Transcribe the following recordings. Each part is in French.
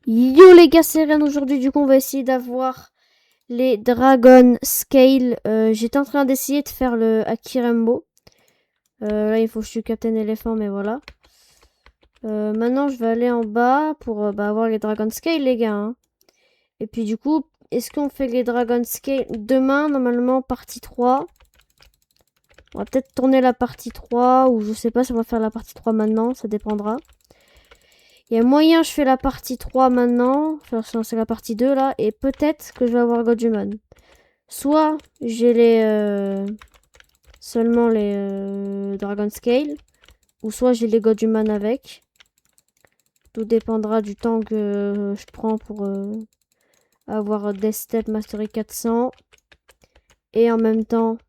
Yo les gars, c'est Ren aujourd'hui. Du coup, on va essayer d'avoir les Dragon Scale. J'étais en train d'essayer de faire le Akirembo. Là, il faut que je suis Captain Elephant, mais voilà. Maintenant, je vais aller en bas pour avoir les Dragon Scale, les gars. Hein. Et puis, du coup, est-ce qu'on fait les Dragon Scale demain, normalement, partie 3? On va peut-être tourner la partie 3, ou je sais pas si on va faire la partie 3 maintenant, ça dépendra. Il y a moyen, je fais la partie 3 maintenant. Enfin, c'est la partie 2 là. Et peut-être que je vais avoir Godhuman. Soit j'ai seulement les Dragon Scale. Ou soit j'ai les Godhuman avec. Tout dépendra du temps que je prends pour avoir Death Step Mastery 400. Et en même temps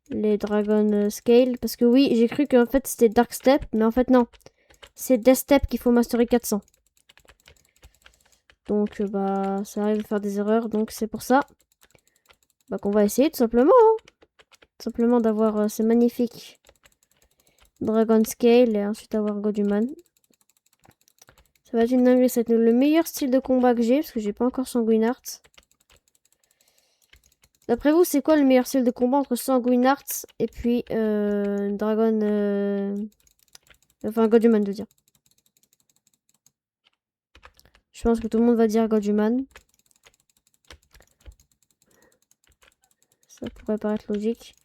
les Dragon Scale. Parce que oui, j'ai cru qu'en fait c'était Dark Step. Mais en fait non. C'est Death Step qu'il faut Mastery 400. Donc ça arrive de faire des erreurs. Donc c'est pour ça qu'on va essayer tout simplement. Hein. Tout simplement d'avoir ces magnifiques Dragon Scale et ensuite avoir Godhuman. Ça va être une dinguerie. C'est le meilleur style de combat que j'ai parce que j'ai pas encore Sanguine Heart. D'après vous, c'est quoi le meilleur style de combat entre Sanguine Heart et puis Dragon... Enfin, Godhuman, de dire. Je pense que tout le monde va dire Godhuman. Ça pourrait paraître logique.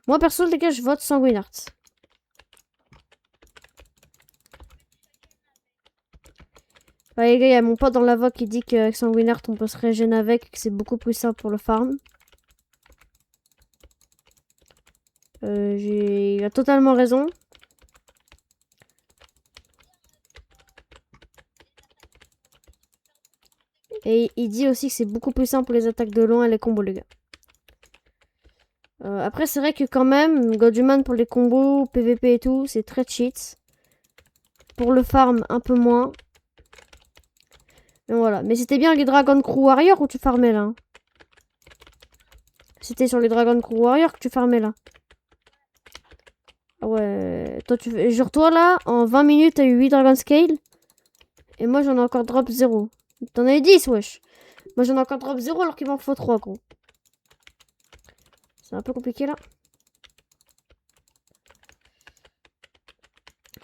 Moi, perso, les gars, je vote Sanguine Heart. Bah, les gars, il y a mon pote dans la voix qui dit qu'avec Sanguine Heart, on peut se régénérer avec et que c'est beaucoup plus simple pour le farm. Il a totalement raison. Et il dit aussi que c'est beaucoup plus simple pour les attaques de loin et les combos, les gars. Après, c'est vrai que quand même, Godhuman pour les combos, PVP et tout, c'est très cheat. Pour le farm, un peu moins. Mais voilà. Mais c'était bien les Dragon Crew Warrior où tu farmais là. Hein. C'était sur les Dragon Crew Warrior que tu farmais là. Ah ouais. Toi, genre toi là, en 20 minutes, t'as eu 8 Dragon Scale. Et moi, j'en ai encore drop 0. T'en as eu 10, wesh. Moi, j'en ai encore drop 0 alors qu'il m'en faut 3, gros. C'est un peu compliqué là.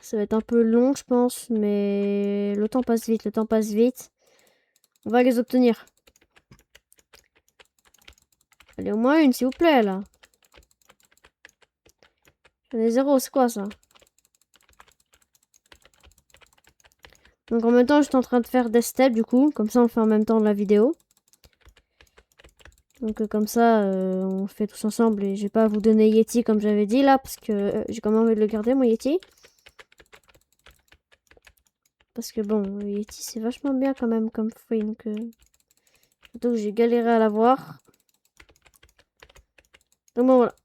Ça va être un peu long, je pense, mais le temps passe vite, le temps passe vite. On va les obtenir. Allez, au moins une, s'il vous plaît, là. J'en ai 0, c'est quoi, ça? Donc, en même temps, je suis en train de faire des steps, du coup. Comme ça, on le fait en même temps de la vidéo. Donc, comme ça, on le fait tous ensemble. Et je vais pas vous donner Yeti, comme j'avais dit, là. Parce que j'ai quand même envie de le garder, mon Yeti. Parce que, bon, Yeti, c'est vachement bien, quand même, comme fruit. Donc, surtout que j'ai galéré à l'avoir. Donc, bon, voilà.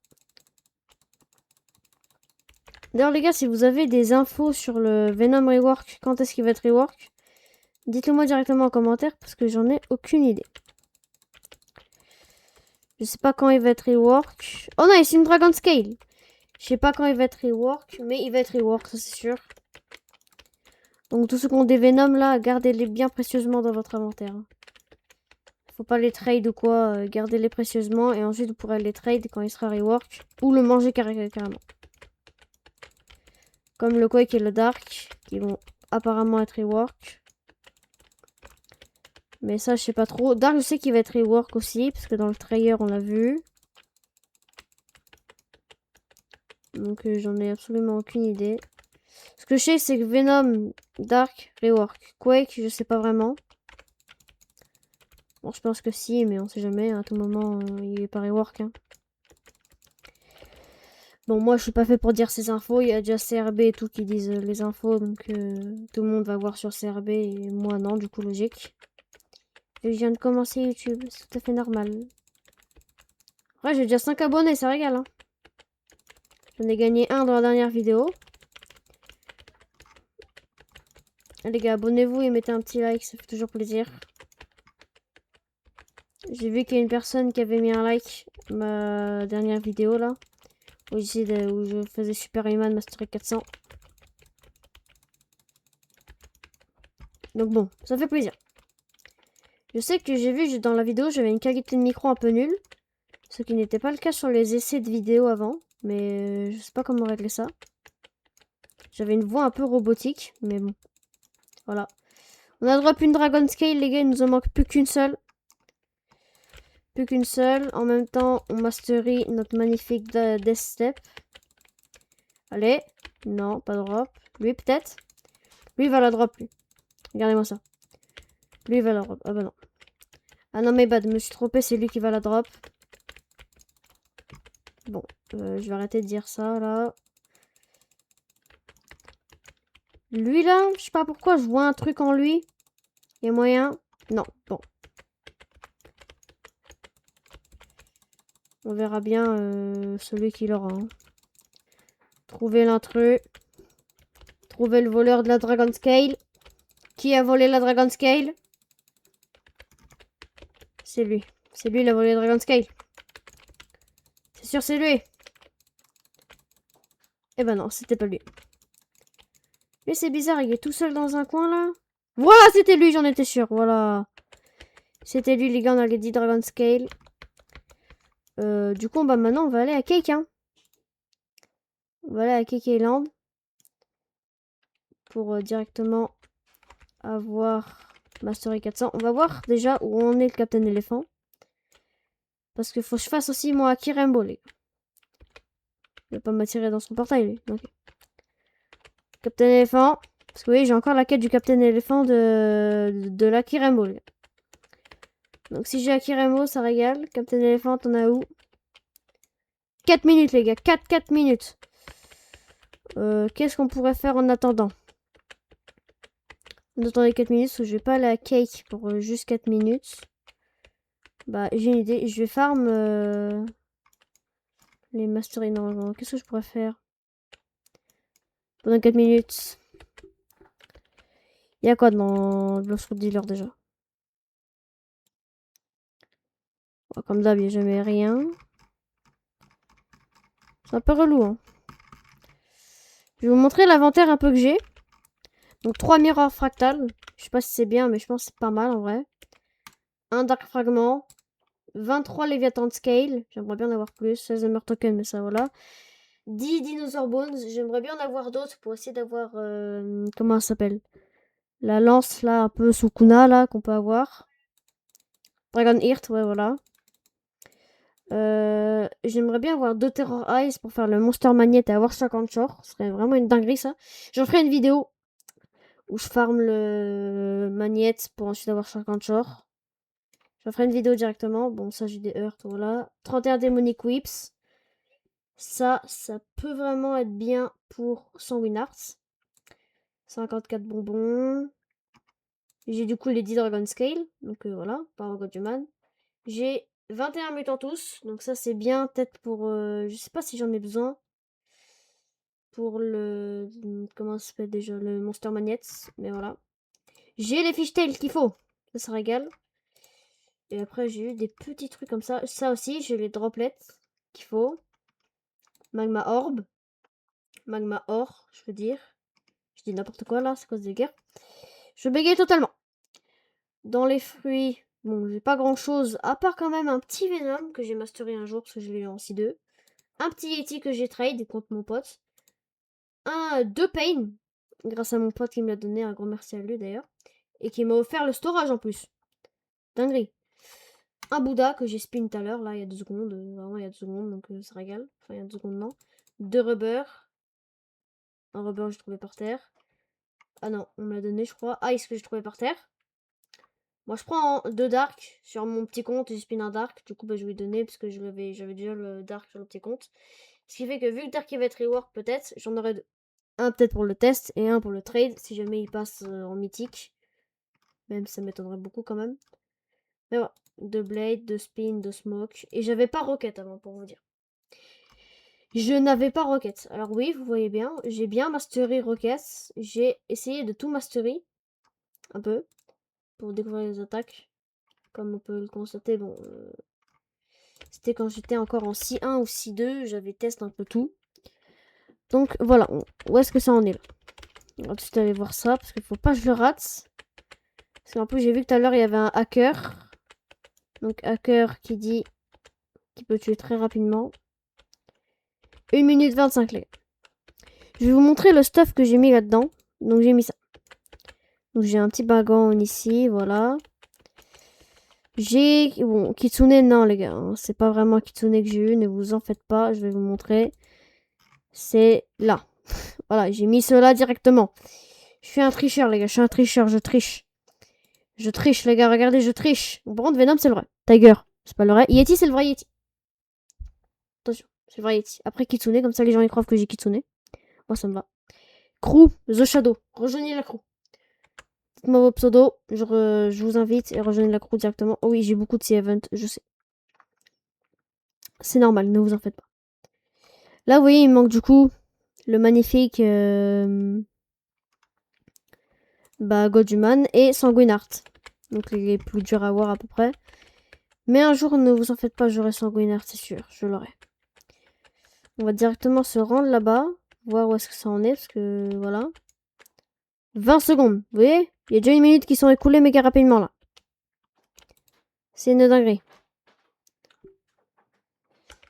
D'ailleurs, les gars, si vous avez des infos sur le Venom Rework, quand est-ce qu'il va être rework, dites-le moi directement en commentaire parce que j'en ai aucune idée. Je sais pas quand il va être rework. Oh non, c'est une Dragon Scale. Je sais pas quand il va être rework, mais il va être rework, ça c'est sûr. Donc tous ceux qui ont des Venom là, gardez-les bien précieusement dans votre inventaire. Faut pas les trade ou quoi, gardez-les précieusement et ensuite vous pourrez les trade quand il sera rework ou le manger carrément. Comme le Quake et le Dark qui vont apparemment être rework. Mais ça, je sais pas trop. Dark, je sais qu'il va être rework aussi, parce que dans le trailer, on l'a vu. Donc, j'en ai absolument aucune idée. Ce que je sais, c'est que Venom, Dark, rework. Quake, je sais pas vraiment. Bon, je pense que si, mais on sait jamais. À tout moment, il est pas rework. Hein. Bon, moi, je suis pas fait pour dire ces infos. Il y a déjà CRB et tout qui disent les infos. Donc, tout le monde va voir sur CRB et moi, non, du coup, logique. Et je viens de commencer YouTube, c'est tout à fait normal. Ouais, j'ai déjà 5 abonnés, ça régale. Hein. J'en ai gagné un dans la dernière vidéo. Les gars, abonnez-vous et mettez un petit like, ça fait toujours plaisir. J'ai vu qu'il y a une personne qui avait mis un like à ma dernière vidéo là. Où je faisais Superman Mastery 400. Donc bon, ça fait plaisir. Je sais que j'ai vu dans la vidéo, j'avais une qualité de micro un peu nulle. Ce qui n'était pas le cas sur les essais de vidéo avant. Mais je sais pas comment régler ça. J'avais une voix un peu robotique. Mais bon. Voilà. On a drop une Dragon Scale, les gars. Il nous en manque plus qu'une seule. Plus qu'une seule. En même temps, on mastery notre magnifique Death Step. Allez. Non, pas drop. Lui, peut-être. Lui, il va la drop, lui. Regardez-moi ça. Lui, il va la drop. Ah bah non. Ah non, mais bad. Je me suis trompé. C'est lui qui va la drop. Bon. Je vais arrêter de dire ça, là. Lui, là, je sais pas pourquoi. Je vois un truc en lui. Il y a moyen. Non. Bon. On verra bien celui qui l'aura. Hein. Trouver l'intrus. Trouver le voleur de la Dragon Scale. Qui a volé la Dragon Scale? C'est lui. C'est lui, il a volé la Dragon Scale. C'est sûr, c'est lui. Eh ben non, c'était pas lui. Mais c'est bizarre, il est tout seul dans un coin, là. Voilà, c'était lui, j'en étais sûr. Voilà. C'était lui, les gars, on a les 10 Dragon Scale. Du coup, bah maintenant, on va aller à Cake, hein. On va aller à Cake Island. Pour directement avoir Mastery 400. On va voir déjà où on est le Captain Elephant. Parce qu'il faut que je fasse aussi mon Haki Rainbow, les gars. Il va pas m'attirer dans son portail, lui. Okay. Captain Elephant. Parce que oui, j'ai encore la quête du Captain Elephant de l'Haki Rainbow, les gars. Donc si j'ai Haki Rainbow, ça régale. Captain Elephant, on a où? 4 minutes, les gars. 4 minutes. Qu'est-ce qu'on pourrait faire en attendant? On attend les 4 minutes, parce que je vais pas aller à Cake pour juste 4 minutes. Bah, j'ai une idée. Je vais farm les mastery normalement. Qu'est-ce que je pourrais faire pendant 4 minutes? Il y a quoi dans Lost Road Dealer déjà? Bon, comme d'hab, il n'y a jamais rien. C'est un peu relou, hein. Je vais vous montrer l'inventaire un peu que j'ai. Donc 3 miroirs fractales. Je sais pas si c'est bien, mais je pense que c'est pas mal en vrai. Un Dark Fragment. 23 Leviathan Scale. J'aimerais bien en avoir plus. 16 Hammer Token, mais ça voilà. 10 Dinosaur Bones. J'aimerais bien en avoir d'autres pour essayer d'avoir... comment ça s'appelle? La lance là, un peu Sukuna là, qu'on peut avoir. Dragon Heart, ouais voilà. J'aimerais bien avoir 2 Terror Eyes pour faire le Monster Magnet et avoir 50 shorts. Ce serait vraiment une dinguerie ça. J'en ferai une vidéo où je farme le Magnet pour ensuite avoir 50 shorts. J'en ferai une vidéo directement. Bon, ça j'ai des Hearts, voilà. 31 Demonic Whips. Ça peut vraiment être bien pour 100 Winarts. 54 bonbons. J'ai du coup les 10 Dragon Scale. Donc voilà, par Godhuman. J'ai 21 mutants tous. Donc ça c'est bien peut-être pour... je sais pas si j'en ai besoin. Pour le... Comment ça s'appelle déjà? Le Monster Magnet. Mais voilà. J'ai les fishtails qu'il faut. Ça régale. Et après j'ai eu des petits trucs comme ça. Ça aussi j'ai les droplets qu'il faut. Magma Orb. Magma Or, je veux dire. Je dis n'importe quoi là, c'est cause des guerres. Je bégaye totalement. Dans les fruits, bon, j'ai pas grand chose, à part quand même un petit Venom que j'ai masteré un jour parce que je l'ai eu en C2. Un petit Yeti que j'ai trade contre mon pote. Deux Pain, grâce à mon pote qui me l'a donné, un grand merci à lui d'ailleurs. Et qui m'a offert le storage en plus. Dinguerie. Un Bouddha que j'ai spin tout à l'heure, là, il y a 2 secondes. Vraiment, il y a 2 secondes, donc ça régale. Enfin, il y a 2 secondes, non. 2 Rubber. Un Rubber que j'ai trouvé par terre. Ah non, on me l'a donné, je crois. Ice que j'ai trouvé par terre. Moi, je prends 2 Dark sur mon petit compte et je spin un Dark. Du coup, bah, je vais lui donner parce que j'avais déjà le Dark sur le petit compte. Ce qui fait que vu que Dark il va être rework, peut-être, j'en aurai 2. Un peut-être pour le test et un pour le trade si jamais il passe en mythique. Même si ça m'étonnerait beaucoup quand même. Mais voilà. 2 Blade, 2 Spin, 2 Smoke. Et j'avais pas Rocket avant pour vous dire. Je n'avais pas Rocket. Alors oui, vous voyez bien, j'ai bien mastery Rocket. J'ai essayé de tout mastery. Un peu. Pour découvrir les attaques. Comme on peut le constater, bon... c'était quand j'étais encore en C1 ou C2. J'avais testé un peu tout. Donc voilà, où est-ce que ça en est là? On va tout de suite aller voir ça, parce qu'il faut pas que je le rate. Parce qu'en plus, j'ai vu que tout à l'heure, il y avait un hacker. Donc, hacker qui dit qu'il peut tuer très rapidement. 1 minute 25, les gars. Je vais vous montrer le stuff que j'ai mis là-dedans. Donc, j'ai mis ça. Donc, j'ai un petit bagon ici, voilà. J'ai... Bon, Kitsune, non, les gars. Hein. C'est pas vraiment Kitsune que j'ai eu, ne vous en faites pas. Je vais vous montrer. C'est là. Voilà, j'ai mis cela directement. Je suis un tricheur, les gars. Je suis un tricheur, je triche. Je triche, les gars. Regardez, je triche. Bon, par contre, Venom, c'est le vrai. Tiger, c'est pas le vrai. Yeti, c'est le vrai Yeti. Attention, c'est le vrai Yeti. Après Kitsune, comme ça, les gens, ils croient que j'ai Kitsune. Moi, ça me va. Crew, The Shadow. Rejoignez la crew. Dites-moi vos pseudos. Je vous invite et rejoignez la crew directement. Oh oui, j'ai beaucoup de C-Event, je sais. C'est normal, ne vous en faites pas. Là, vous voyez, il manque du coup le magnifique Goduman et Sanguinart. Donc les plus durs à avoir à peu près. Mais un jour, ne vous en faites pas, j'aurai Sanguinart, c'est sûr, je l'aurai. On va directement se rendre là-bas, voir où est-ce que ça en est, parce que voilà. 20 secondes, vous voyez? Il y a déjà 1 minute qui sont écoulées méga rapidement là. C'est une dinguerie.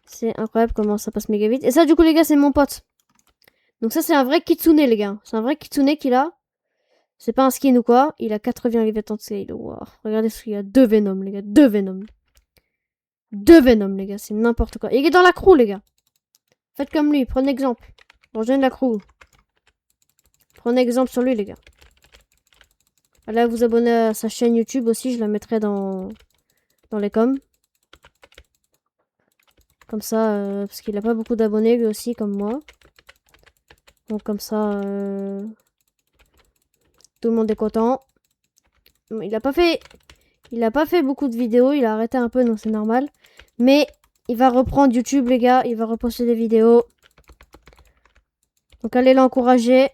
C'est incroyable comment ça passe méga vite. Et ça, du coup, les gars, c'est mon pote. Donc ça, c'est un vrai Kitsune, les gars. C'est un vrai Kitsune qu'il a. C'est pas un skin ou quoi. Il a 80 livetons de scale. Wow. Regardez ce qu'il y a. 2 Venom, les gars. 2 Venom. 2 Venom, les gars. C'est n'importe quoi. Il est dans la crew, les gars. Faites comme lui. Prenez exemple. Rejoignez la crew. Prenez exemple sur lui, les gars. Allez vous abonner à sa chaîne YouTube aussi. Je la mettrai dans les coms. Comme ça, parce qu'il a pas beaucoup d'abonnés lui aussi, comme moi. Donc comme ça, tout le monde est content. Il a pas fait beaucoup de vidéos. Il a arrêté un peu, donc c'est normal. Mais il va reprendre YouTube, les gars. Il va reposter des vidéos. Donc allez l'encourager.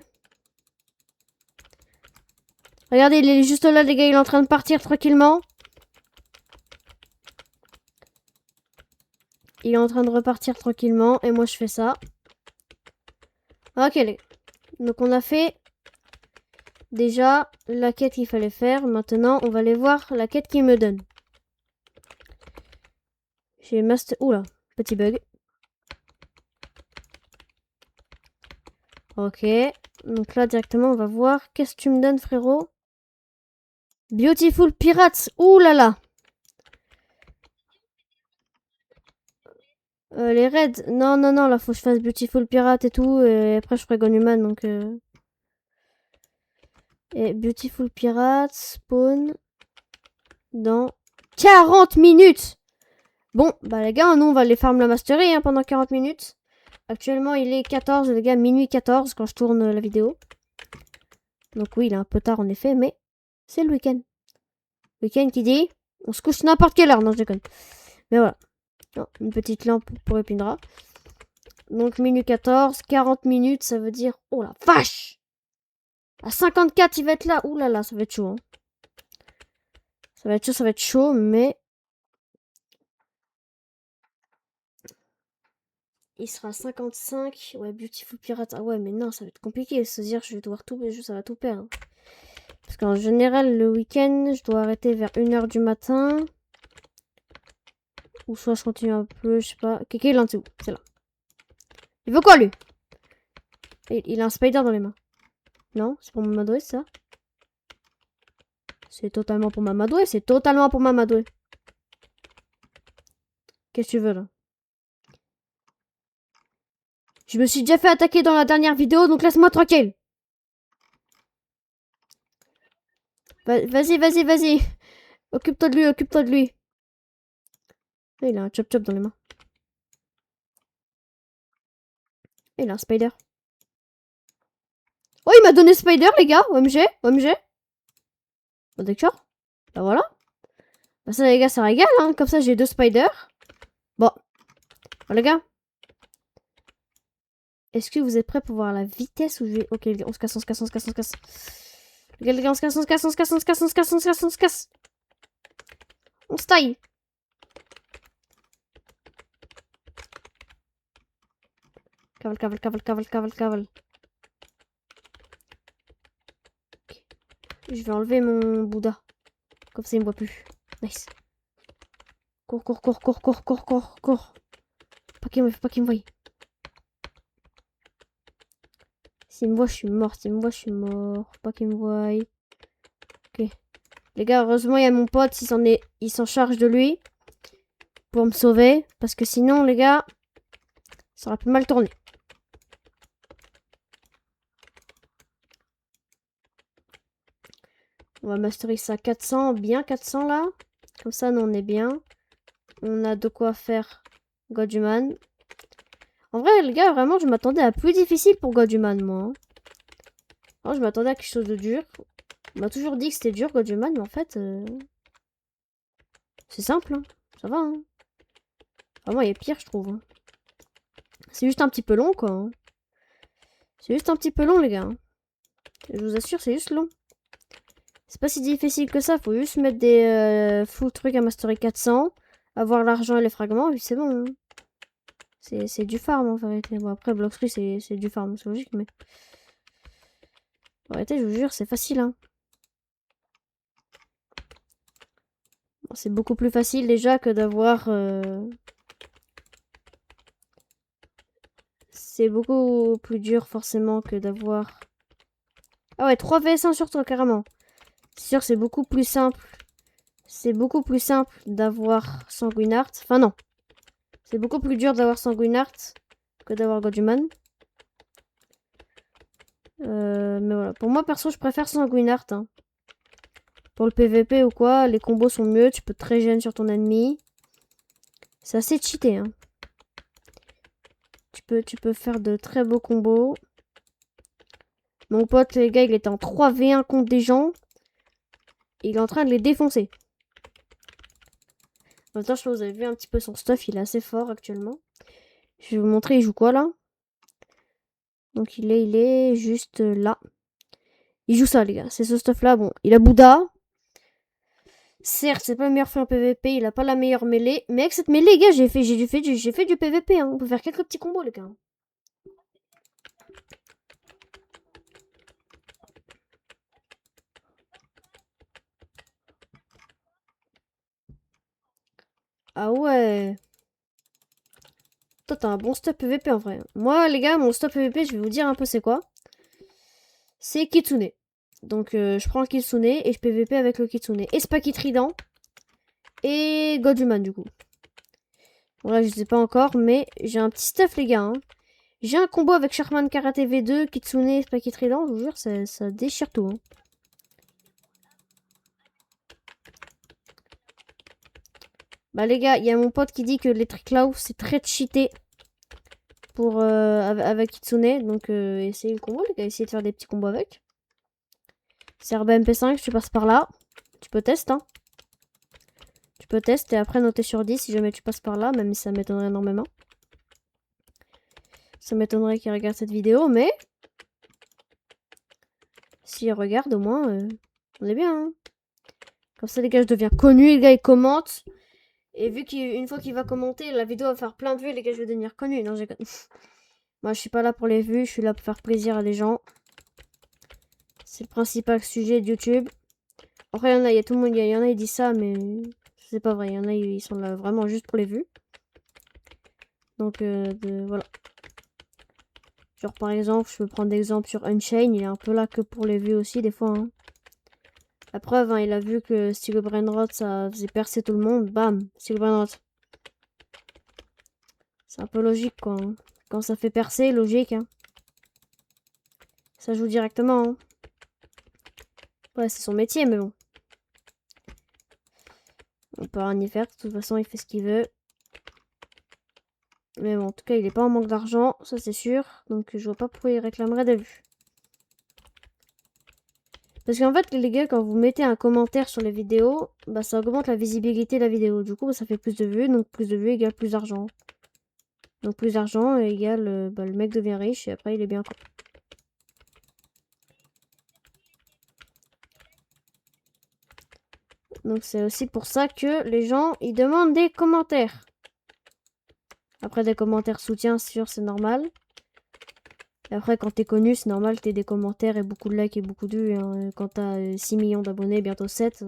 Regardez, il est juste là, les gars. Il est en train de partir tranquillement. Il est en train de repartir tranquillement. Et moi, je fais ça. Ok, les gars. Donc on a fait déjà la quête qu'il fallait faire. Maintenant, on va aller voir la quête qu'il me donne. J'ai master... Oula, petit bug. Ok. Donc là, directement, on va voir. Qu'est-ce que tu me donnes, frérot? Beautiful Pirates. Ouh là là. Les raids. Non, non, non. Là, faut que je fasse Beautiful Pirate et tout. Et après, je ferai Gonuman. Donc... Et Beautiful Pirate spawn dans 40 minutes. Bon, bah les gars, nous, on va les farm la mastery hein, pendant 40 minutes. Actuellement, il est 14, les gars, minuit 14 quand je tourne la vidéo. Donc oui, il est un peu tard en effet, mais c'est le week-end. Week-end qui dit, on se couche n'importe quelle heure, non je déconne. Mais voilà. Oh, une petite lampe pour Épindra. Donc minuit 14, 40 minutes, ça veut dire, oh la vache. À 54, il va être là. Ouh là là, ça va être chaud. Hein. Ça va être chaud, mais... Il sera 55. Ouais, Beautiful Pirate. Ah ouais, mais non, ça va être compliqué. C'est-à-dire je vais devoir tout... Ça va tout perdre. Parce qu'en général, le week-end, je dois arrêter vers 1h du matin. Ou soit je continue un peu, je sais pas. Kéké, il en est où? C'est là. Il veut quoi, lui? Il a un spider dans les mains. Non, c'est pour m'amadouer, ça? C'est totalement pour m'amadouer, c'est totalement pour m'amadouer. Qu'est-ce que tu veux, là? Je me suis déjà fait attaquer dans la dernière vidéo, donc laisse-moi tranquille. Vas-y, vas-y, vas-y. Occupe-toi de lui, occupe-toi de lui. Il a un chop-chop dans les mains. Il a un spider. Oh, il m'a donné spider, les gars. OMG, OMG. Bon, d'accord. Bah voilà. Bah ça, les gars, ça régale, hein. Comme ça, j'ai 2 spiders. Bon. Bon, les gars. Est-ce que vous êtes prêts pour voir la vitesse où je vais... Ok, les gars, on se casse, on se casse, on se casse, on se casse. Les gars, on se casse, on se casse, on se casse, on se casse, on se casse, on se casse, on se casse. On se taille. Cavale, cavale, cavale, cavale, cavale, cavale. Okay. Je vais enlever mon Bouddha. Comme ça, il me voit plus. Nice. Cours, cours, cours, cours, cours, cours, cours, cours. Pas qu'il me voie. S'il me voit, je suis mort. S'il me voit, je suis mort. Pas qu'il me voie. Ok. Les gars, heureusement, il y a mon pote. Il s'en charge de lui. Pour me sauver. Parce que sinon, les gars, ça aurait pu mal tourner. On va mastery ça à 400. Bien 400 là. Comme ça, nous, on est bien. On a de quoi faire Godhuman. En vrai, les gars, vraiment, je m'attendais à plus difficile pour Godhuman, moi. Hein. Alors, je m'attendais à quelque chose de dur. On m'a toujours dit que c'était dur, Godhuman, mais en fait... c'est simple, hein. Ça va, hein. Vraiment, il est pire, je trouve. Hein. C'est juste un petit peu long, quoi. Hein. C'est juste un petit peu long, les gars. Hein. Je vous assure, c'est juste long. C'est pas si difficile que ça. Faut juste mettre des full trucs à mastery 400. Avoir l'argent et les fragments, et puis c'est bon. Hein. C'est du farm, en vérité. Bon, après, Blocktree, c'est du farm. C'est logique, mais... En vérité, je vous jure, c'est facile, hein. Bon, c'est beaucoup plus facile, déjà, que d'avoir... C'est beaucoup plus dur, forcément, que d'avoir... Ah ouais, 3 vs1 sur toi, carrément. C'est sûr, c'est beaucoup plus simple. C'est beaucoup plus simple d'avoir Sanguinart. Enfin, non. C'est beaucoup plus dur d'avoir Sanguinart que d'avoir Godhuman. Mais voilà. Pour moi, perso, je préfère Sanguinart. Hein. Pour le PVP ou quoi, les combos sont mieux. Tu peux te régénérer sur ton ennemi. C'est assez cheaté. Hein. Tu peux faire de très beaux combos. Mon pote, les gars, il était en 3v1 contre des gens. Il est en train de les défoncer. En même temps, je sais que vous avez vu un petit peu son stuff. Il est assez fort actuellement. Je vais vous montrer, il joue quoi là. Donc il est juste là. Il joue ça, les gars. C'est ce stuff là. Bon, il a Bouddha. Certes, c'est pas le meilleur fait en PVP. Il a pas la meilleure mêlée. Mais avec cette mêlée, les gars, j'ai fait du PVP. Hein. On peut faire quelques petits combos, les gars. Ah ouais. Toi, t'as un bon stuff PVP en vrai. Moi, les gars, mon stuff PVP, je vais vous dire un peu c'est quoi. C'est Kitsune. Donc, je prends le Kitsune et je PVP avec le Kitsune. Et Spaki Trident. Et Godhuman, du coup. Voilà, je sais pas encore, mais j'ai un petit stuff, les gars. Hein. J'ai un combo avec Sherman Karate V2, Kitsune, Spaki Trident. Je vous jure, ça déchire tout. Hein. Bah les gars, il y a mon pote qui dit que les Triclaw c'est très cheaté pour avec Kitsune. Donc essayez le combo les gars, essayez de faire des petits combos avec. Serbe MP5, tu passes par là. Tu peux tester hein. Tu peux tester et après noter sur 10 si jamais tu passes par là, même si ça m'étonnerait énormément. Ça m'étonnerait qu'il regarde cette vidéo, mais... S'il regarde au moins, on est bien. Hein. Comme ça les gars, je deviens connu, les gars ils commentent. Et vu qu'une fois qu'il va commenter, la vidéo va faire plein de vues, les gars, je vais devenir connu. Non, j'ai... Moi, je suis pas là pour les vues, je suis là pour faire plaisir à des gens. C'est le principal sujet de YouTube. Après, il y a tout le monde, il y en a, ils disent ça, mais c'est pas vrai. Il y en a, ils sont là vraiment juste pour les vues. Donc, voilà. Genre, par exemple, je peux prendre l'exemple sur Unchained, il est un peu là que pour les vues aussi, des fois. Hein. La preuve, hein, il a vu que Steel Brainrot, ça faisait percer tout le monde. Bam, Steel Brainrot. C'est un peu logique, quoi. Hein. Quand ça fait percer, logique. Hein. Ça joue directement. Hein. Ouais, c'est son métier, mais bon. On peut rien y faire. De toute façon, il fait ce qu'il veut. Mais bon, en tout cas, il est pas en manque d'argent. Ça, c'est sûr. Donc, je vois pas pourquoi il réclamerait des vues. Parce qu'en fait, les gars, quand vous mettez un commentaire sur les vidéos, bah, ça augmente la visibilité de la vidéo. Du coup, bah, ça fait plus de vues. Donc, plus de vues égale plus d'argent. Donc, plus d'argent égale bah, le mec devient riche et après, il est bien. Quoi. Donc, c'est aussi pour ça que les gens, ils demandent des commentaires. Après, des commentaires soutien, sûr, c'est normal. Et après, quand t'es connu, c'est normal que t'aies des commentaires et beaucoup de likes et beaucoup de vues. Hein. Quand t'as 6 millions d'abonnés, bientôt 7.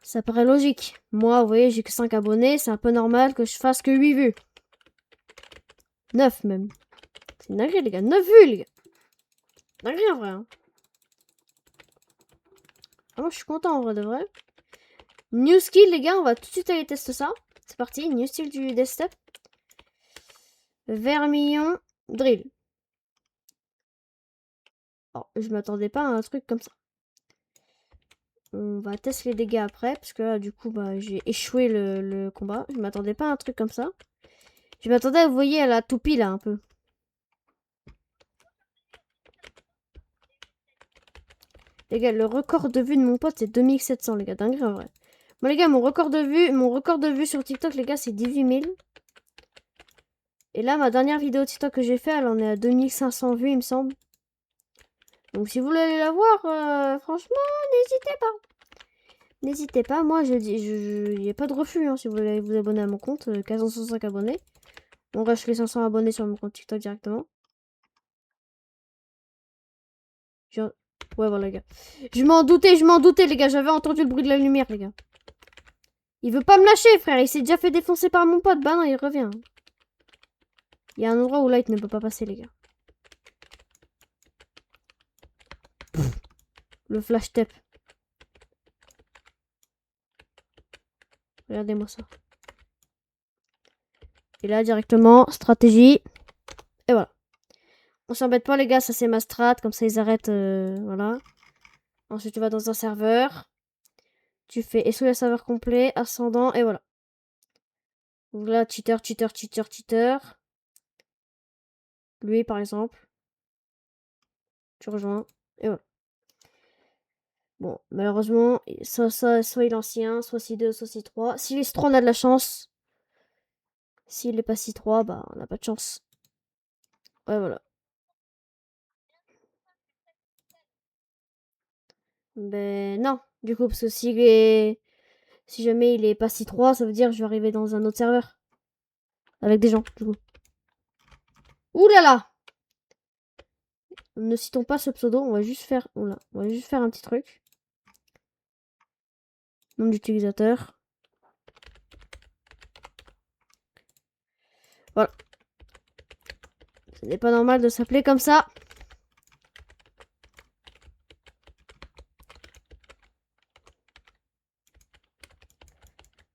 Ça paraît logique. Moi, vous voyez, j'ai que 5 abonnés. C'est un peu normal que je fasse que 8 vues. 9 même. C'est une dinguerie, les gars. 9 vues, les gars. Dinguerie, en vrai. Hein. Ah, moi, je suis content, en vrai, de vrai. New skill, les gars. On va tout de suite aller tester ça. C'est parti. New skill du desktop. Vermillon. Drill. Oh, je m'attendais pas à un truc comme ça. On va tester les dégâts après, parce que là, du coup, bah, j'ai échoué le combat. Je m'attendais pas à un truc comme ça. Je m'attendais, vous voyez, à la toupie, là, un peu. Les gars, le record de vue de mon pote, c'est 2700, les gars. Dingue, en vrai. Bon, les gars, mon record de vue sur TikTok, les gars, c'est 18 000. Et là, ma dernière vidéo TikTok que j'ai fait, elle en est à 2500 vues, il me semble. Donc, si vous voulez aller la voir, franchement, n'hésitez pas. N'hésitez pas, moi, je dis, il n'y a pas de refus, hein, si vous voulez vous abonner à mon compte. 1565 abonnés. On rush les 500 abonnés sur mon compte TikTok directement. Ouais, voilà, les gars. Je m'en doutais, les gars. J'avais entendu le bruit de la lumière, les gars. Il veut pas me lâcher, frère. Il s'est déjà fait défoncer par mon pote. Bah non, il revient. Il y a un endroit où Light ne peut pas passer, les gars. Le flash tape. Regardez-moi ça. Et là, directement, stratégie. Et voilà. On s'embête pas, les gars. Ça, c'est ma strat. Comme ça, ils arrêtent. Voilà. Ensuite, tu vas dans un serveur. Tu fais essuyer le serveur complet, ascendant, et voilà. Donc là, cheater, cheater, cheater, cheater. Lui, par exemple. Tu rejoins. Et voilà. Bon, malheureusement, soit il est ancien, soit C2, soit C3. S'il est C3, on a de la chance. S'il est pas C3, bah, on n'a pas de chance. Ouais, voilà. Ben, non. Du coup, parce que si jamais il est pas C3, ça veut dire que je vais arriver dans un autre serveur. Avec des gens, du coup. Ouh là là! Ne citons pas ce pseudo, on va juste faire... Oula, on va juste faire un petit truc. Nom d'utilisateur. Voilà. Ce n'est pas normal de s'appeler comme ça.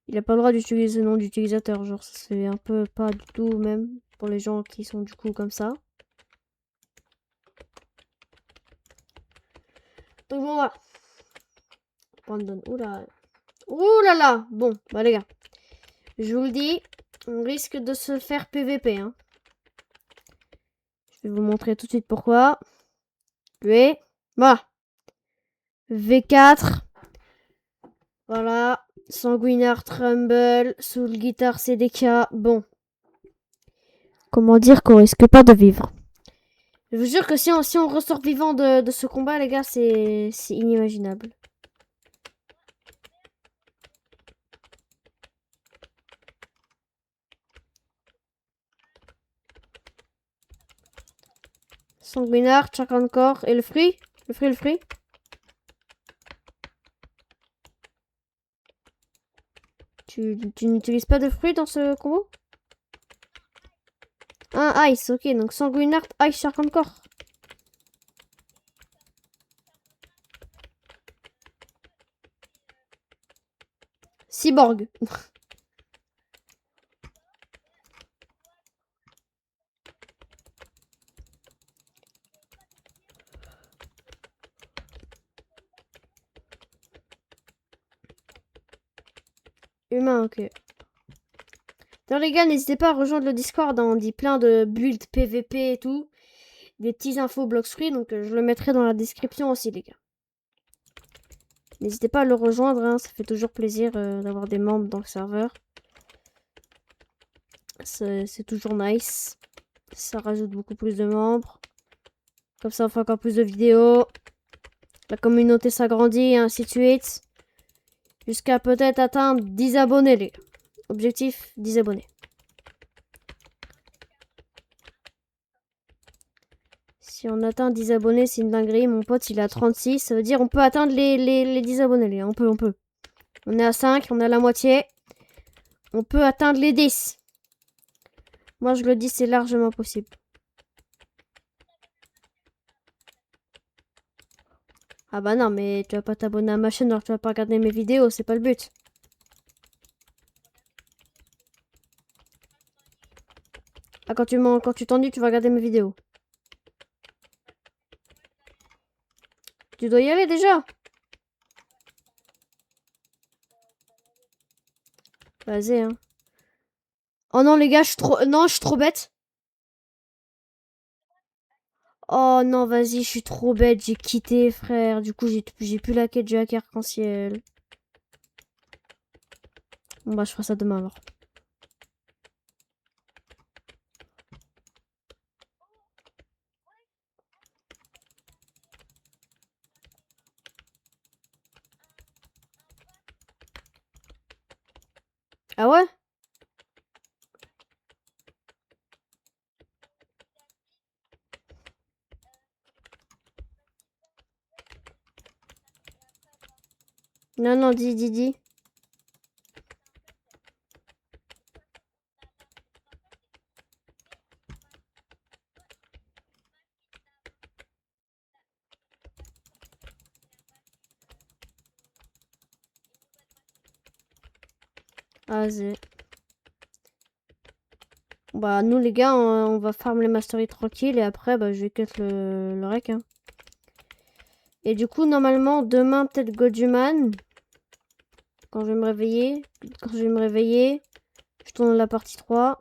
Il a pas le droit d'utiliser le nom d'utilisateur. Genre, c'est un peu pas du tout même pour les gens qui sont du coup comme ça. Donc bon, voilà. Brandon, oula. Ouh là là. Bon, bah les gars. Je vous le dis, on risque de se faire PVP. Hein. Je vais vous montrer tout de suite pourquoi. Puis, voilà. V4. Voilà. Sanguinard Trumble. Soul Guitar CDK. Bon. Comment dire qu'on risque pas de vivre. Je vous jure que si on ressort vivant de ce combat, les gars, c'est inimaginable. Sanguinard, Chakra encore. Et le fruit? Le fruit? Tu n'utilises pas de fruits dans ce combo? Ah, Ice, ok. Donc Sanguinard, Ice, Shark encore. Cyborg. Humain, ok. D'ailleurs, les gars, n'hésitez pas à rejoindre le Discord. Hein, on dit plein de builds PVP et tout. Des petits infos Bloxfree. Donc, je le mettrai dans la description aussi, les gars. N'hésitez pas à le rejoindre. Hein, ça fait toujours plaisir d'avoir des membres dans le serveur. C'est toujours nice. Ça rajoute beaucoup plus de membres. Comme ça, on fait encore plus de vidéos. La communauté s'agrandit et ainsi de suite. Jusqu'à peut-être atteindre 10 abonnés, les gars. Objectif, 10 abonnés. Si on atteint 10 abonnés, c'est une dinguerie. Mon pote, il a 36. Ça veut dire on peut atteindre les 10 abonnés. Les gars. On peut. On est à 5, on est à la moitié. On peut atteindre les 10. Moi, je le dis, c'est largement possible. Ah bah non, mais tu vas pas t'abonner à ma chaîne alors tu vas pas regarder mes vidéos. C'est pas le but. Ah, quand tu t'ennuies, tu vas regarder mes vidéos. Tu dois y aller déjà. Vas-y, hein. Oh non, les gars, je suis trop... Non, je suis trop bête. Oh non, vas-y, je suis trop bête. J'ai quitté, frère. Du coup, j'ai plus la quête du hack arc-en-ciel. Bon, bah, je ferai ça demain, alors. Ah ouais? Non, non, dis. Ah, vas-y. Bah, nous, les gars, on va farm les masteries tranquille et après, bah, je vais cut le rec, hein. Et du coup, normalement, demain, peut-être Goduman. Quand je vais me réveiller. Quand je vais me réveiller, je tourne la partie 3.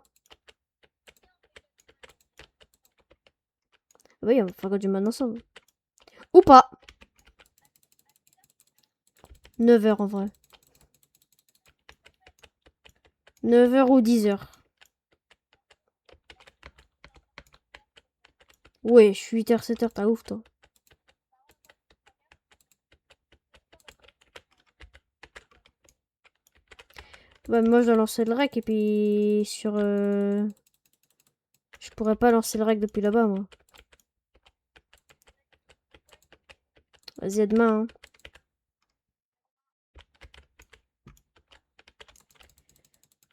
Oui, on va faire Goduman ensemble. Ou pas. 9h en vrai. 9h ou 10h. Ouais, je suis 8h, 7h, t'as ouf, toi. Bah, moi, je dois lancer le rec et puis sur... Je pourrais pas lancer le rec depuis là-bas, moi. Vas-y, à demain, hein.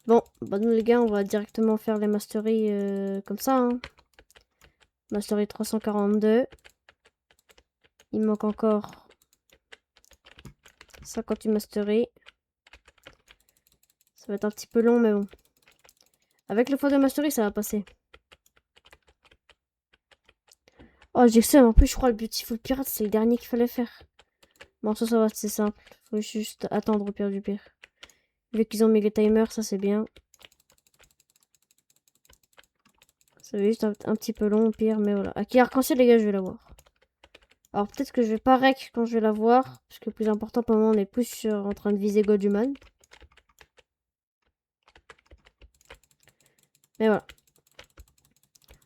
Bon, bah nous les gars, on va directement faire les masteries comme ça, hein. Mastery 342. Il manque encore 58 masteries. Ça va être un petit peu long, mais bon. Avec le fois de mastery, ça va passer. Oh, j'ai que ça. En plus, je crois le Beautiful Pirate, c'est le dernier qu'il fallait faire. Bon, ça va, c'est simple. Faut juste attendre au pire du pire. Vu qu'ils ont mis les timers, ça c'est bien. Ça va juste un petit peu long au pire, mais voilà. Aki arc-en-ciel, les gars, je vais l'avoir. Alors peut-être que je vais pas rec quand je vais l'avoir. Parce que le plus important pour le moment, on est plus en train de viser Goduman. Mais voilà.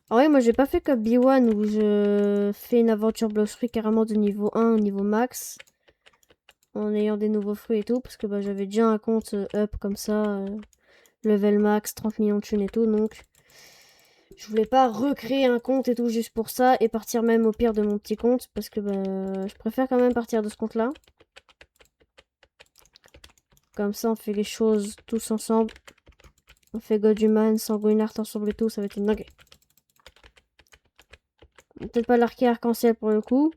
Alors oui, moi j'ai pas fait comme B1 où je fais une aventure bloc fruit carrément de niveau 1 au niveau max. En ayant des nouveaux fruits et tout. Parce que bah, j'avais déjà un compte up comme ça. Level max, 30 millions de thunes et tout. Donc je voulais pas recréer un compte et tout juste pour ça. Et partir même au pire de mon petit compte. Parce que bah, je préfère quand même partir de ce compte là. Comme ça on fait les choses tous ensemble. On fait Goduman, Sanguinart ensemble et tout. Ça va être une dingue. Peut-être pas l'arqué arc-en-ciel pour le coup.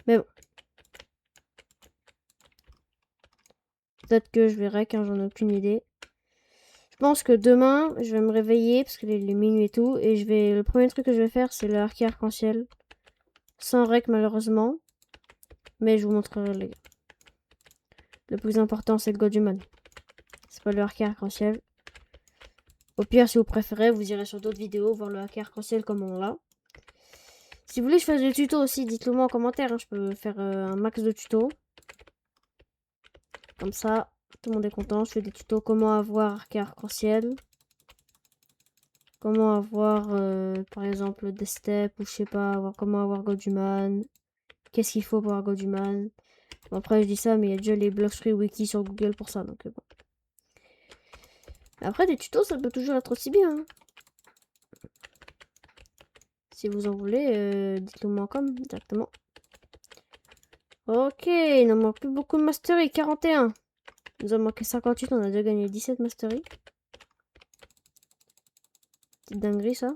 Mais bon. Peut-être que je verrai quand j'en ai aucune idée. Je pense que demain, je vais me réveiller parce qu'il est minuit et tout. Et le premier truc que je vais faire, c'est le arc arc-en-ciel. Sans rec malheureusement. Mais je vous montrerai les gars. Le plus important, c'est le Goduman. C'est pas le arc arc-en-ciel. Au pire, si vous préférez, vous irez sur d'autres vidéos voir le arc arc-en-ciel comme on l'a. Si vous voulez que je fasse des tutos aussi, dites-le moi en commentaire. Hein. Je peux faire un max de tutos. Comme ça, tout le monde est content. Je fais des tutos comment avoir arc arc-en-ciel. Comment avoir, par exemple, des steps ou je sais pas, comment avoir Goduman. Qu'est-ce qu'il faut pour avoir Goduman. Bon, après, je dis ça, mais il y a déjà les Blockstreet Wiki sur Google pour ça, donc bon. Après, des tutos, ça peut toujours être aussi bien. Hein. Si vous en voulez, dites-le moi comme directement. Ok, il n'en manque plus beaucoup de mastery, 41. Il nous en manqué 58, on a déjà gagné 17 mastery. Petite dinguerie ça.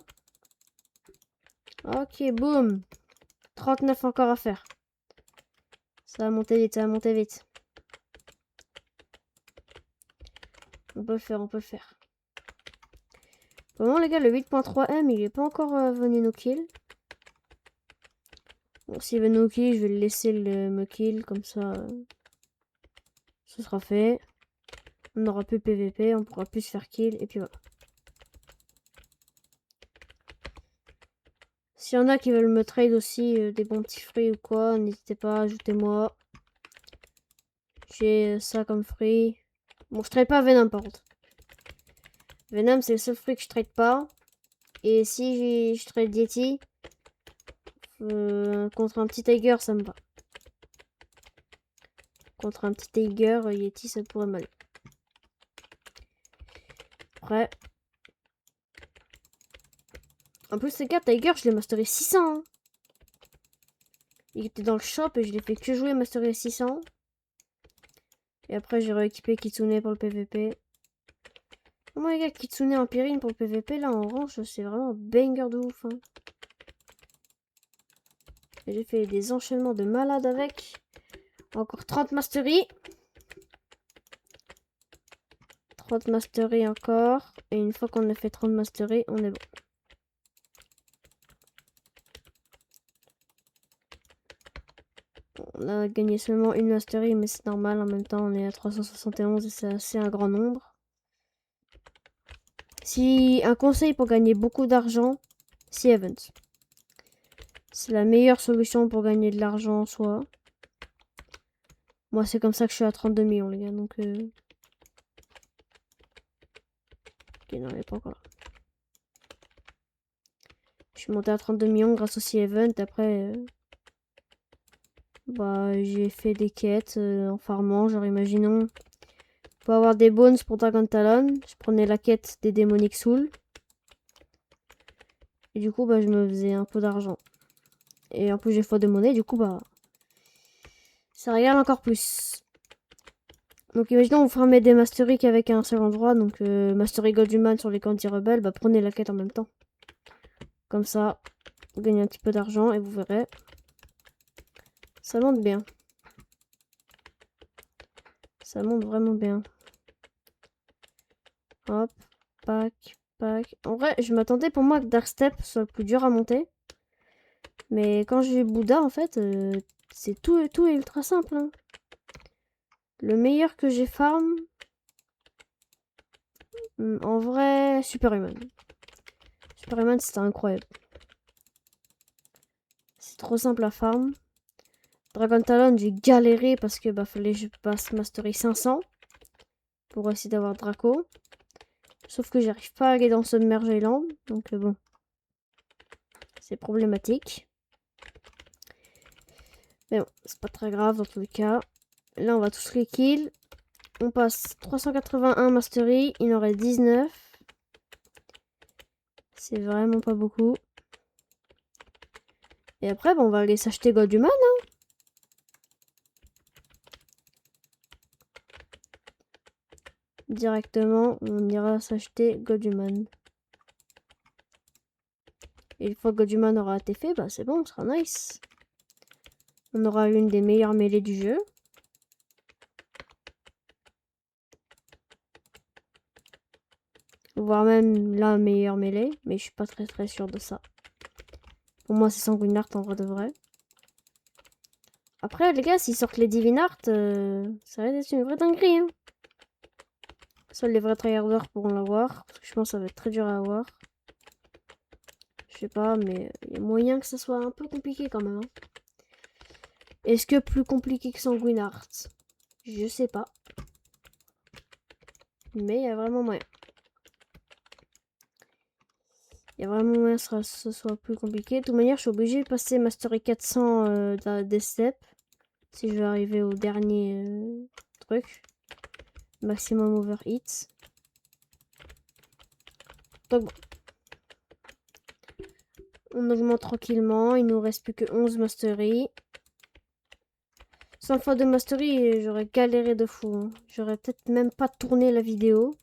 Ok, boum. 39 encore à faire. Ça va monter vite, ça va monter vite. On peut le faire, on peut le faire. Pour le moment, les gars, le 8.3M, il est pas encore venu nous kill. Bon, s'il veut nous kill, je vais le laisser me kill, comme ça, ce sera fait. On n'aura plus PVP, on pourra plus se faire kill, et puis voilà. S'il y en a qui veulent me trade aussi des bons petits fruits ou quoi, n'hésitez pas, ajoutez-moi. J'ai ça comme fruit. Bon, je trade pas Venom par contre. Venom, c'est le seul fruit que je trade pas. Et si je trade Yeti, contre un petit Tiger, ça me va. Contre un petit Tiger, Yeti, ça pourrait mal. Après. En plus, ces gars, Tiger, je l'ai masteré 600. Hein. Il était dans le shop et je l'ai fait que jouer masteré 600. Et après, j'ai rééquipé Kitsune pour le PVP. Comment les gars, Kitsune en Pyrrhine pour le PVP, là, en orange, c'est vraiment banger de ouf. Hein. J'ai fait des enchaînements de malade avec. Encore 30 mastery. 30 mastery encore. Et une fois qu'on a fait 30 mastery, on est bon. On a gagné seulement une mastery, mais c'est normal. En même temps, on est à 371 et c'est assez un grand nombre. Si un conseil pour gagner beaucoup d'argent, c'est Evans. C'est la meilleure solution pour gagner de l'argent en soi. Moi, c'est comme ça que je suis à 32 millions, les gars. Donc, ok, non, il n'est pas encore là. Je suis monté à 32 millions grâce au C-Event. Après, bah, j'ai fait des quêtes en farmant. Genre, imaginons, pour avoir des bones pour Dragon Talon, je prenais la quête des Demonic Souls. Et du coup, bah, je me faisais un peu d'argent. Et en plus, j'ai faute de monnaie. Du coup, bah, ça régale encore plus. Donc, imaginons, vous farmez des Masteric avec un seul endroit. Donc, Mastery Gold Human sur les Candy Rebels. Bah, prenez la quête en même temps. Comme ça, vous gagnez un petit peu d'argent et vous verrez. Ça monte bien. Ça monte vraiment bien. Hop, pack, pack. En vrai, je m'attendais pour moi que Darkstep soit le plus dur à monter. Mais quand j'ai eu Bouddha, en fait, c'est tout est ultra simple. Hein. Le meilleur que j'ai farm, en vrai, Superhuman. Superhuman, c'était incroyable. C'est trop simple à farm. Dragon Talon, j'ai galéré parce que bah fallait que je passe Mastery 500 pour essayer d'avoir Draco. Sauf que j'arrive pas à aller dans Submerge Island, donc bon, c'est problématique. Mais bon, c'est pas très grave dans tous les cas. Là, on va tous les kills. On passe 381 Mastery, il en reste 19. C'est vraiment pas beaucoup. Et après, bah, on va aller s'acheter God Human. Hein. Directement, on ira s'acheter God Human. Et une fois que God Human aura été fait, bah c'est bon, ce sera nice. On aura une des meilleures mêlées du jeu. Voire même la meilleure mêlée, mais je suis pas très sûre de ça. Pour moi, c'est Sanguinart en vrai de vrai. Après, les gars, s'ils sortent les Divinart, ça va être une vraie dinguerie. Hein. Seuls les vrais tryharders pourront l'avoir. Parce que je pense que ça va être très dur à avoir. Je sais pas, mais il y a moyen que ça soit un peu compliqué quand même. Hein. Est-ce que plus compliqué que Sanguinart? Je sais pas. Mais il y a vraiment moyen. Il y a vraiment moyen que ce soit plus compliqué. De toute manière, je suis obligée de passer Mastery 400 des steps. Si je veux arriver au dernier truc. Maximum overhit. Donc bon. On augmente tranquillement. Il nous reste plus que 11 masteries. 100 fois de mastery, j'aurais galéré de fou. Hein. J'aurais peut-être même pas tourné la vidéo.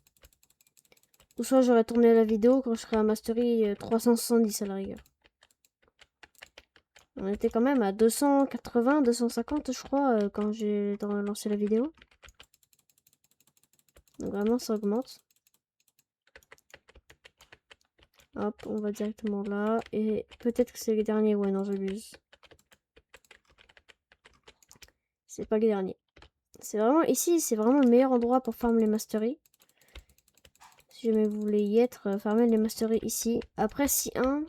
Ou soit j'aurais tourné la vidéo quand je serais à mastery 370 à la rigueur. On était quand même à 280, 250 je crois quand j'ai lancé la vidéo. Donc vraiment ça augmente. Hop, on va directement là. Et peut-être que c'est les derniers. Ouais, non, j'abuse. C'est pas les derniers. C'est vraiment ici, c'est vraiment le meilleur endroit pour farmer les masteries. Si jamais vous voulez y être, farmer les masteries ici. Après, si un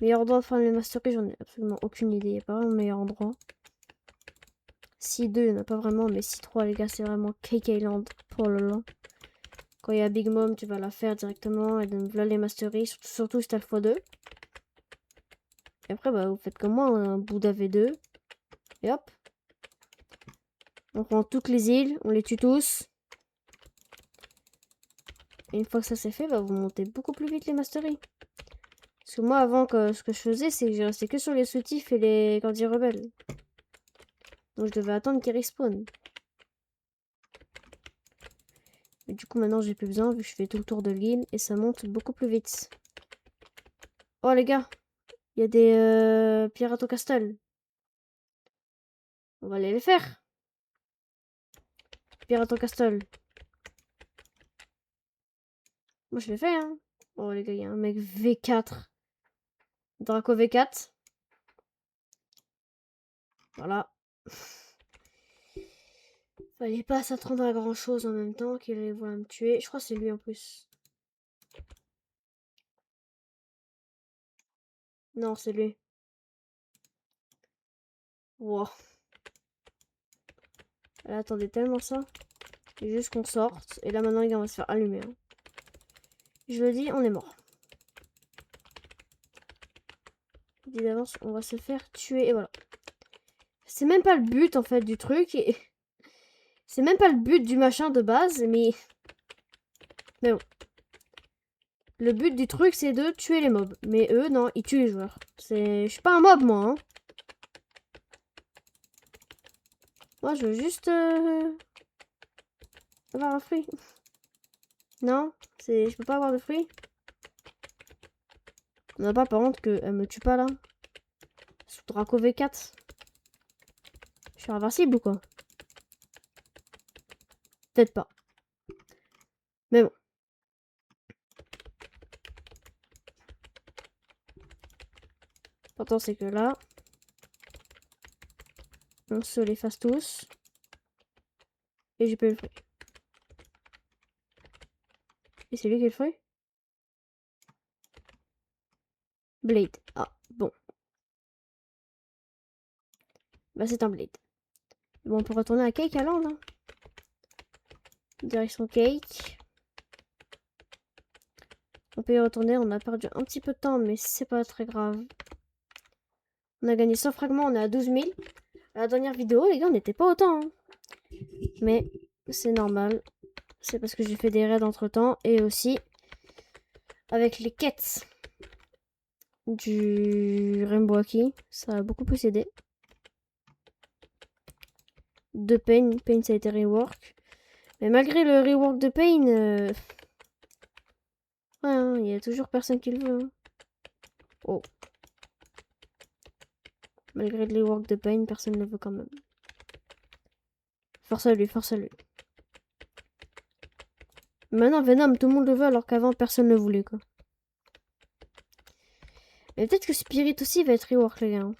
meilleur endroit pour farmer les masteries, j'en ai absolument aucune idée. Il n'y a pas vraiment de meilleur endroit. Si 2, il n'y en a pas vraiment, mais si 3, les gars, c'est vraiment Cake Island pour le long. Quand il y a Big Mom, tu vas la faire directement. Et donc là, les masteries, surtout si t'as le x2. Et après, bah, vous faites comme moi, un Bouddha V2. Et hop. On prend toutes les îles, on les tue tous. Et une fois que ça c'est fait, bah, vous montez beaucoup plus vite les masteries. Parce que moi, avant, ce que je faisais, c'est que j'ai resté que sur les soutifs et les candidats rebelles. Donc je devais attendre qu'ils respawnent. Mais du coup, maintenant, j'ai plus besoin, vu que je fais tout le tour de l'île. Et ça monte beaucoup plus vite. Oh, les gars. Il y a des pirates au castle. On va aller les faire. Pirates au castle. Moi, je l'ai fait, hein. Oh, les gars, il y a un mec V4. Draco V4. Voilà. Fallait pas s'attendre à grand chose en même temps qu'il allait vouloir me tuer. Je crois que c'est lui en plus. Non, c'est lui. Wow. Elle attendait tellement ça. C'est juste qu'on sorte. Et là maintenant, les gars, on va se faire allumer. Hein. Je le dis, on est mort. Je dis d'avance, on va se faire tuer. Et voilà. C'est même pas le but en fait du truc. Et... c'est même pas le but du machin de base. Mais bon. Le but du truc, c'est de tuer les mobs. Mais eux, non, ils tuent les joueurs. Je suis pas un mob, moi. Hein. Moi, je veux juste avoir un fruit. Non, je peux pas avoir de fruits. On n'a pas par contre qu'elle me tue pas là. Sous Draco V4. Je suis invincible ou quoi? Peut-être pas. Mais bon. L'important c'est que là, on se les fasse tous. Et j'ai pas eu le fruit. Et c'est lui qui a le fruit? Blade. Ah, bon. Bah c'est un Blade. Bon, on peut retourner à Cake à Land. Hein. Direction Cake. On peut y retourner. On a perdu un petit peu de temps, mais c'est pas très grave. On a gagné 100 fragments, on est à 12 000. À la dernière vidéo, les gars, on n'était pas autant. Hein. Mais c'est normal. C'est parce que j'ai fait des raids entre temps. Et aussi avec les quêtes du Rainbow Aki. Ça a beaucoup plus aidé. De Pain. Pain, ça a été rework. Mais malgré le rework de Pain, ouais, hein, y a toujours personne qui le veut. Hein. Oh. Malgré le rework de Pain, personne ne le veut quand même. Force à lui, force à lui. Maintenant, Venom, tout le monde le veut alors qu'avant, personne ne le voulait, quoi. Mais peut-être que Spirit aussi va être rework, les gars. Hein.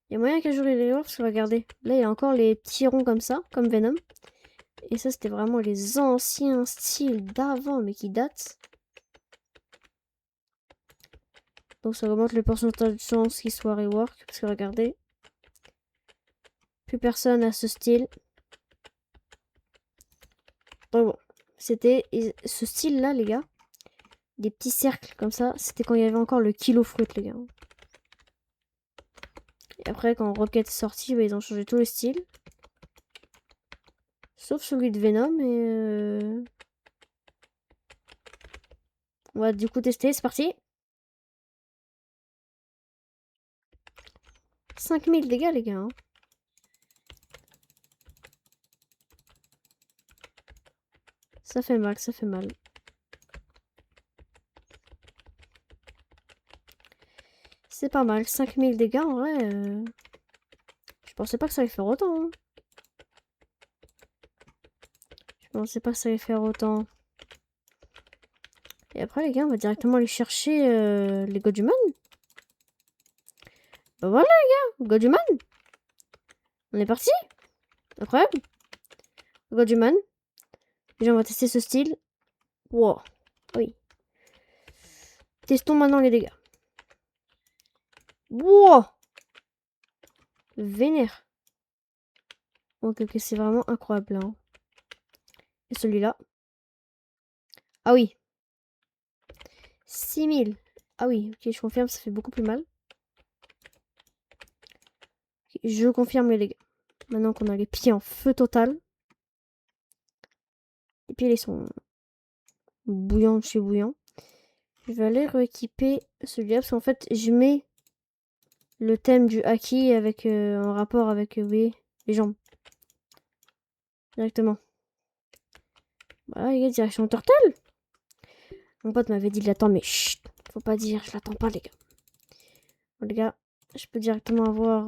Il y a moyen qu'un jour il est rework, parce que regardez. Là, il y a encore les petits ronds comme ça, comme Venom. Et ça, c'était vraiment les anciens styles d'avant, mais qui datent. Donc ça augmente le pourcentage de chance qu'il soit rework. Parce que regardez. Plus personne a ce style. Donc bon. C'était ce style-là, les gars. Des petits cercles comme ça. C'était quand il y avait encore le kilo fruit, les gars. Et après, quand Rocket est sorti, bah, ils ont changé tout le style. Sauf celui de Venom. Et on va du coup tester. C'est parti. 5000 dégâts, les gars. Hein. Ça fait mal, ça fait mal. C'est pas mal. 5000 dégâts, en vrai. Je pensais pas que ça allait faire autant. Hein. Je pensais pas que ça allait faire autant. Et après, les gars, on va directement aller chercher les Goduman. Bah voilà, les gars. Goduman. On est parti. Incroyable. Goduman. Déjà, on va tester ce style. Wow. Oui. Testons maintenant les dégâts. Wow. Vénère. Ok, c'est vraiment incroyable. Hein. Et celui-là. Ah oui. 6000. Ah oui, ok, je confirme, ça fait beaucoup plus mal. Okay, je confirme les dégâts. Maintenant qu'on a les pieds en feu total. Les pieds, ils sont bouillants de chez bouillant. Je vais aller rééquiper celui-là parce qu'en fait, je mets le thème du haki avec en rapport avec oui, les jambes. Directement. Voilà, les gars, direction Turtle. Mon pote m'avait dit de l'attendre, mais chut, faut pas dire, je l'attends pas, les gars. Bon, les gars, je peux directement avoir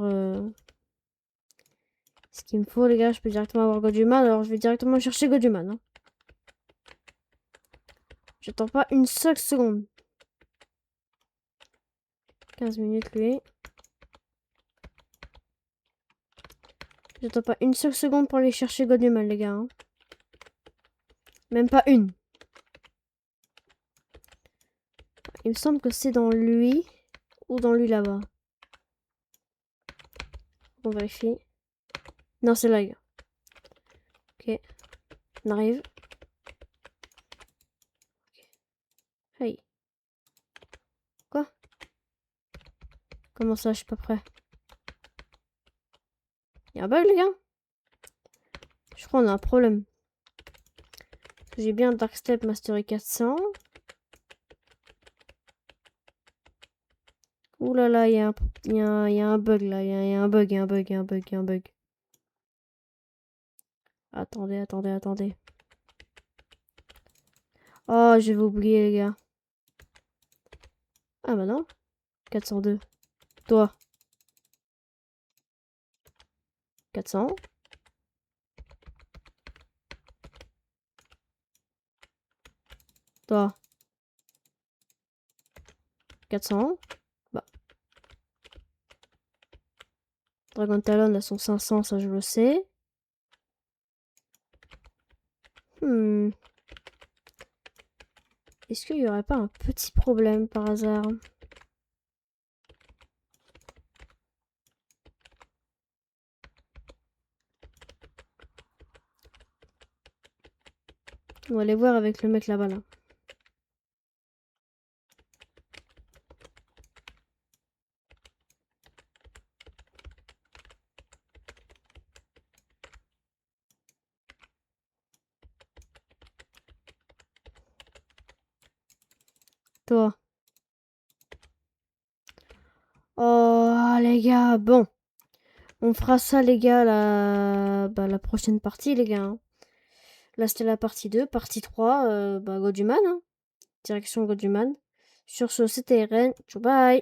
ce qu'il me faut, les gars. Je peux directement avoir Goduman, alors je vais directement chercher Goduman. Hein. J'attends pas une seule seconde. 15 minutes, lui. J'attends pas une seule seconde pour aller chercher Goduman, les gars. Hein. Même pas une. Il me semble que c'est dans lui ou dans lui là-bas. On vérifie. Non, c'est là, les gars. Ok. On arrive. Hey. Quoi? Comment ça, je suis pas prêt? Y'a un bug, les gars? Je crois qu'on a un problème. J'ai bien Darkstep Mastery 400. Ouh là là, il y a un bug là. Il y a un bug, il y a un bug, il y a un bug, il y a un bug. Attendez, attendez, attendez. Oh, je vais oublier, les gars. Ah bah non. 402. Toi. 400. Toi. 400. Bah. Dragon Talon a son 500, ça je le sais. Est-ce qu'il y aurait pas un petit problème par hasard? On va aller voir avec le mec là-bas là. Toi. Oh les gars, bon. On fera ça les gars la prochaine partie les gars. Hein. Là c'était la partie 2, partie 3, Goduman. Hein. Direction Goduman. Sur ce, c'était Eren. Ciao, bye.